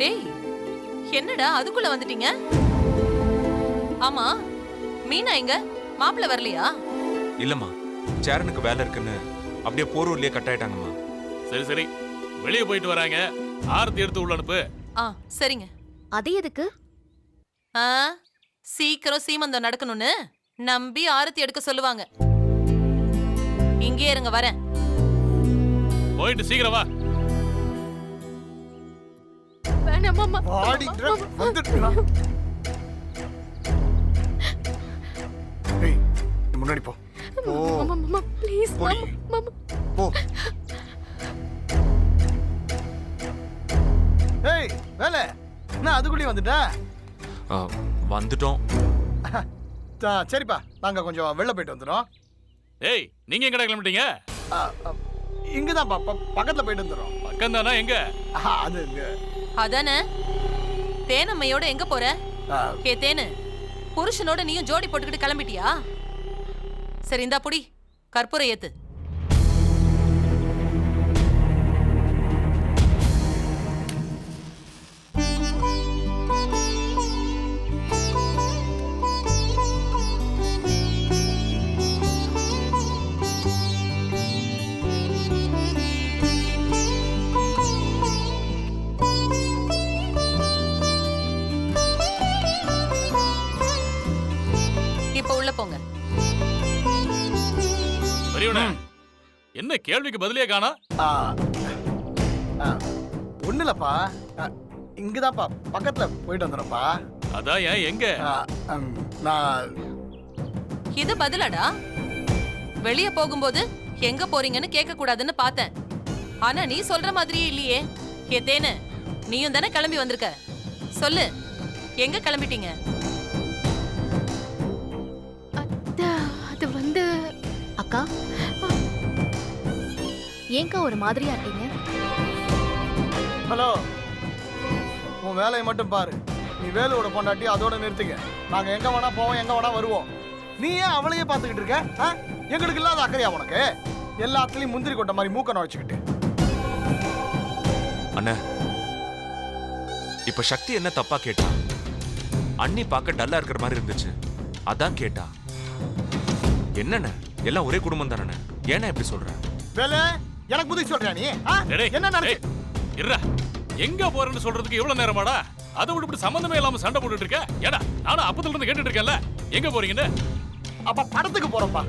டேய், என்னடா அதுக்குள்ள வந்துட்டீங்க? ஆமா, மீனா எங்க? மாப்பிள்ள வரலையா? இல்லம்மா, சேரனுக்கு வேலை இருக்குன்னு அப்படியே போரூர்லயே கட் ஆயிட்டாங்கம்மா. சரி சரி, வெளியே போயிட்டு வராங்க, ஆரத்தி எடுத்து உள்ள அனுப்பு. சரிங்க. அது எதுக்கு? சீக்கிரம் சீமந்தம் நடக்கணும்னு நம்பி ஆரத்தி எடுக்க சொல்லுவாங்க. இங்கே இருங்க, வரேன். போயிட்டு சீக்கிரம் வா. முன்னாடி போ. ப்ளீஸ் போ. ஏய் வேலை என்ன அதுக்குள்ளே வந்துட்டா? வந்துட்டோம். சரிப்பா, நாங்க கொஞ்சம் வெளில போயிட்டு வந்துடும். ஏய், நீங்க எங்கடா கிளம்பிட்டீங்க? இங்கதான்ப்பா, பக்கத்துல போயிட்டு வந்துடும். பக்கம் தானா? எங்க? அது அதானே. தேனம்மையோட எங்க போற? ஏ தேனு, புருஷனோட நீயும் ஜோடி போட்டுக்கிட்டு கிளம்பிட்டியா? சரி, இந்தா புடி, கற்பூர ஏத்து. இப்ப உள்ள போங்க. என்ன கேள்விக்கு பதிலே காணா? ஒண்ணு இல்லப்பா, இங்கதான்ப்பா பக்கத்துல போயிட்டு வந்துடும்ப்பா. அதான் ஏன் எங்க? நான் இது பதிலடா. வெளிய போகும்போது எங்க போறீங்கன்னு கேட்க கூடாதுன்னு பார்த்தேன். ஆனா நீ சொல்ற மாதிரியே இல்லையே. ஏ தேனு, நீயும் தானே கிளம்பி வந்திருக்க. சொல்லு, எங்க கிளம்பிட்டீங்க? அது வந்து அக்கா, ஏங்கா ஒரு மாதிரியா இருக்கீங்க? ஹலோ, உன் வேலையை மட்டும் பாரு. நீ வேலையோட பொண்டாட்டி, அதோட நிறுத்திக்க. நாங்க எங்க வேணா போவோம், எங்க வேணா வருவோம். நீ ஏன் அவளையே பார்த்துக்கிட்டு இருக்க? எங்களுக்கு இல்லாத அக்கறையா உனக்கு? எல்லாத்துலயும் முந்திரி கொட்ட மாதிரி மூக்க நுழைச்சுக்கிட்டு. அண்ணா, இப்ப சக்தி என்ன தப்பா கேட்டா? அண்ணி பார்க்க டல்லா இருக்கிற மாதிரி இருந்துச்சு, அதான் கேட்டா. என்னண்ணே, எல்லாம் ஒரே குடும்பம் தானே, ஏன்னா இப்படி சொல்ற? வேலை எனக்கு புதுசு சொல்றியா நீ? என்ன நினைச்சு இருடா, எங்க போறேன்னு சொல்றதுக்கு இவ்வளவு நேரமாடா? அதை விட்டு இப்படி சம்பந்தமே இல்லாம சண்டை போட்டுட்டு இருக்க. ஏடா, நானும் அப்பத்துல இருந்து கேட்டுட்டு இருக்கேன்ல, எங்க போறீங்கன்னு? அப்ப படத்துக்கு போறோம்ப்பா.